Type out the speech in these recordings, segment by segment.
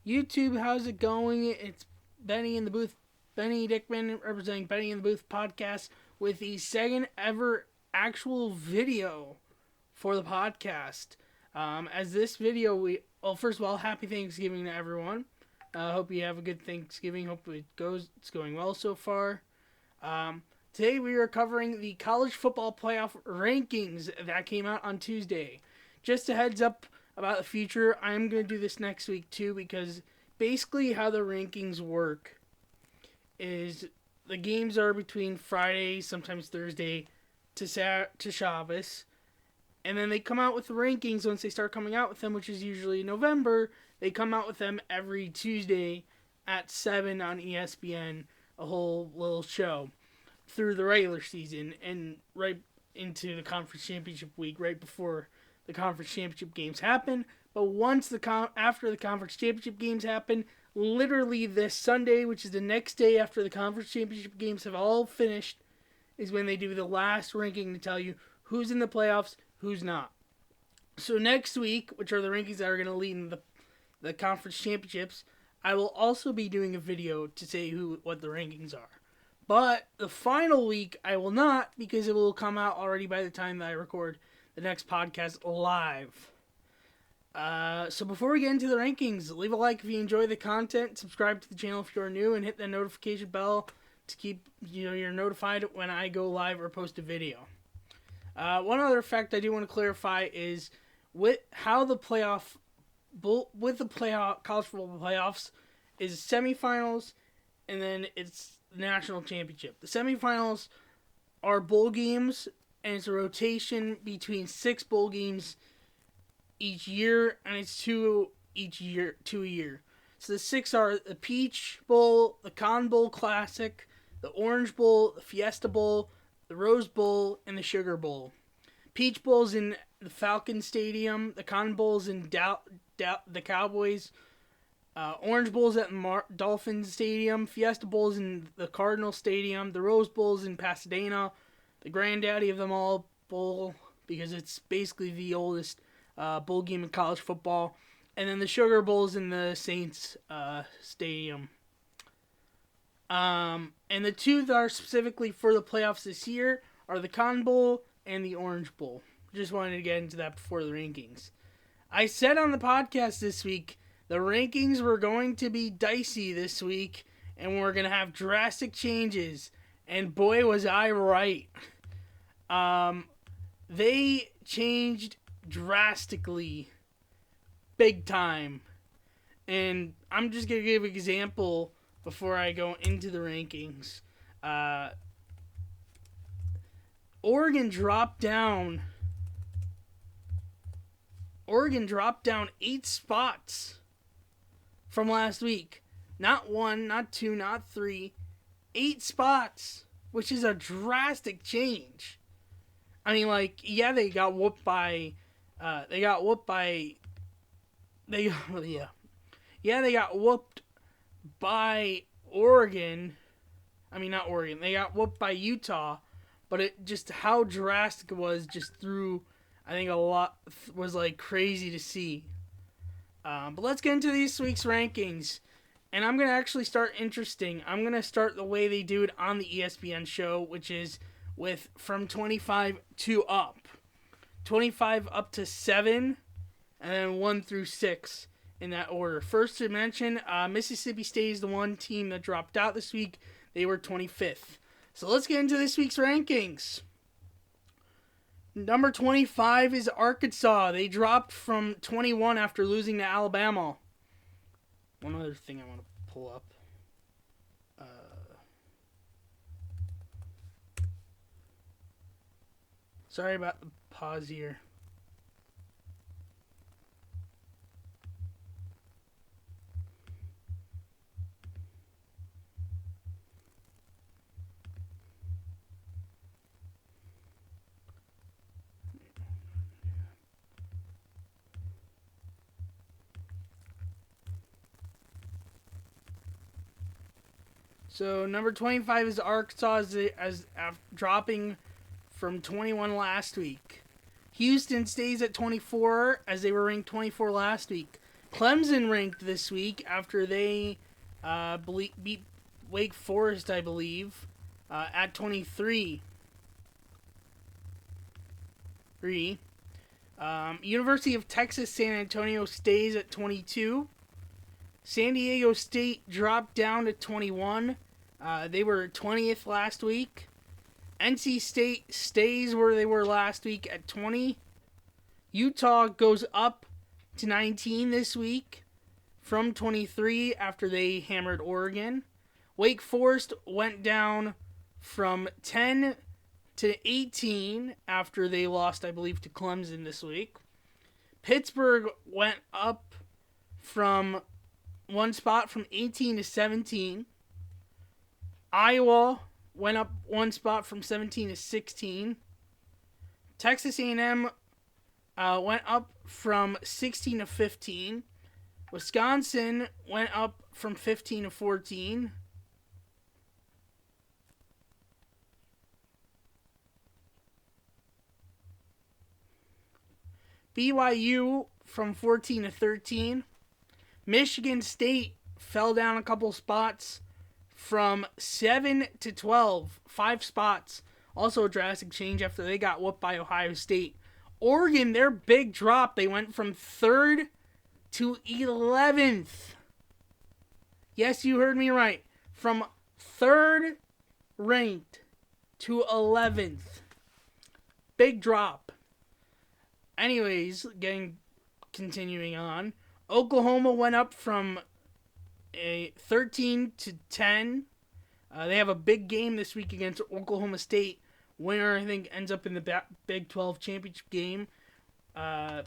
YouTube, how's it going? It's Benny in the Booth, Benny Dickman representing Benny in the Booth podcast with the second ever actual video for the podcast. As this video, first of all, happy Thanksgiving to everyone. Hope you have a good Thanksgiving. Hope it's going well so far. Today we are covering the college football playoff rankings that came out on Tuesday. Just a heads up about the future, I'm going to do this next week too, because basically how the rankings work is the games are between Friday, sometimes Thursday, to Shabbos, and then they come out with the rankings once they start coming out with them, which is usually November. They come out with them every Tuesday at 7 on ESPN, a whole little show through the regular season and right into the conference championship week, right before the conference championship games happen. But once after the conference championship games happen, literally this Sunday, which is the next day after the conference championship games have all finished, is when they do the last ranking to tell you who's in the playoffs, who's not. So next week, which are the rankings that are going to lead in the conference championships, I will also be doing a video to say what the rankings are. But the final week, I will not, because it will come out already by the time that I record the next podcast live. So before we get into the rankings, leave a like if you enjoy the content, subscribe to the channel if you're new, and hit the notification bell to keep you're notified when I go live or post a video. One other fact I do want to clarify is with the college football playoffs is semifinals, and then it's the national championship. The semifinals are bowl games, and it's a rotation between 6 bowl games each year, and it's two a year. So the 6 are the Peach Bowl, the Cotton Bowl Classic, the Orange Bowl, the Fiesta Bowl, the Rose Bowl, and the Sugar Bowl. Peach Bowl's in the Falcon Stadium, the Cotton Bowl's in the Cowboys, Orange Bowl's at Dolphins Stadium, Fiesta Bowl's in the Cardinal Stadium, the Rose Bowl's in Pasadena, the granddaddy of them all bowl, because it's basically the oldest bowl game in college football. And then the Sugar Bowl's in the Saints Stadium. And the two that are specifically for the playoffs this year are the Cotton Bowl and the Orange Bowl. Just wanted to get into that before the rankings. I said on the podcast this week, the rankings were going to be dicey this week, and we're going to have drastic changes. And boy, was I right. They changed drastically, big time. And I'm just going to give an example before I go into the rankings. Oregon dropped down 8 spots from last week. Not 1, not 2, not 3. 8 spots, which is a drastic change. I mean, they got whooped by they got whooped by Oregon. I mean, not Oregon. They got whooped by Utah, but it just how drastic it was just through. I think a lot was crazy to see. But let's get into this week's rankings. And I'm going to actually start interesting. I'm going to start the way they do it on the ESPN show, which is with from 25 to up. 25 up to 7, and then 1 through 6 in that order. First to mention, Mississippi State is the one team that dropped out this week. They were 25th. So let's get into this week's rankings. Number 25 is Arkansas. They dropped from 21 after losing to Alabama. One other thing I want to pull up. Sorry about the pause here. So number 25 is Arkansas as dropping from 21 last week. Houston stays at 24 as they were ranked 24 last week. Clemson ranked this week after they beat Wake Forest, I believe, at 23. University of Texas San Antonio stays at 22. San Diego State dropped down to 21. They were 20th last week. NC State stays where they were last week at 20. Utah goes up to 19 this week from 23 after they hammered Oregon. Wake Forest went down from 10 to 18 after they lost, I believe, to Clemson this week. Pittsburgh went up from one spot from 18 to 17. Iowa went up one spot from 17 to 16. Texas A&M went up from 16 to 15. Wisconsin went up from 15 to 14. BYU from 14 to 13. Michigan State fell down a couple spots from 7 to 12. 5 spots. Also a drastic change after they got whooped by Ohio State. Oregon, their big drop. They went from 3rd to 11th. Yes, you heard me right. From 3rd ranked to 11th. Big drop. Anyways, continuing on. Oklahoma went up from a 13 to 10. They have a big game this week against Oklahoma State. Winner, I think, ends up in the Big 12 championship game. But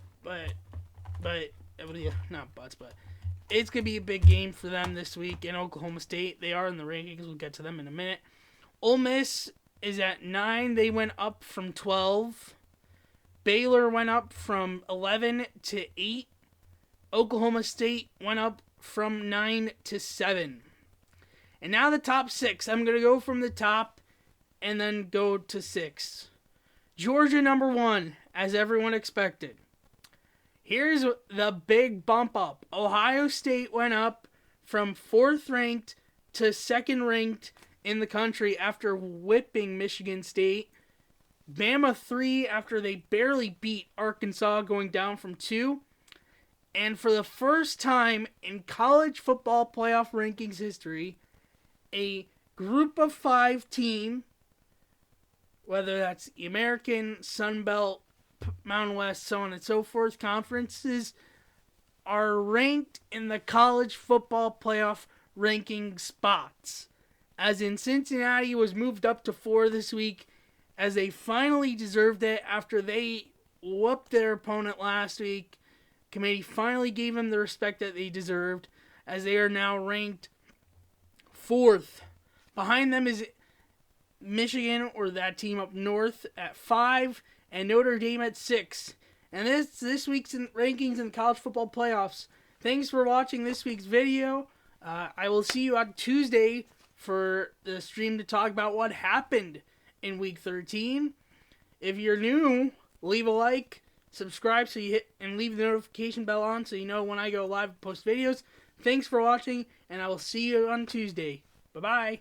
it's going to be a big game for them this week in Oklahoma State. They are in the rankings. We'll get to them in a minute. Ole Miss is at 9. They went up from 12. Baylor went up from 11 to 8. Oklahoma State went up from 9 to 7. And now the top 6. I'm going to go from the top and then go to 6. Georgia number 1, as everyone expected. Here's the big bump up. Ohio State went up from 4th ranked to 2nd ranked in the country after whipping Michigan State. Bama 3 after they barely beat Arkansas, going down from 2. And for the first time in college football playoff rankings history, a group of 5 team, whether that's the American, Sun Belt, Mountain West, so on and so forth, conferences, are ranked in the college football playoff ranking spots. As in, Cincinnati was moved up to 4 this week, as they finally deserved it after they whooped their opponent last week. Committee finally gave them the respect that they deserved, as they are now ranked 4th. Behind them is Michigan, or that team up north, at 5, and Notre Dame at 6. And this week's rankings in the college football playoffs. Thanks for watching this week's video. I will see you on Tuesday for the stream to talk about what happened in week 13. If you're new, leave a like, subscribe so you hit and leave the notification bell on so you know when I go live and post videos. Thanks for watching, and I will see you on Tuesday. Bye-bye.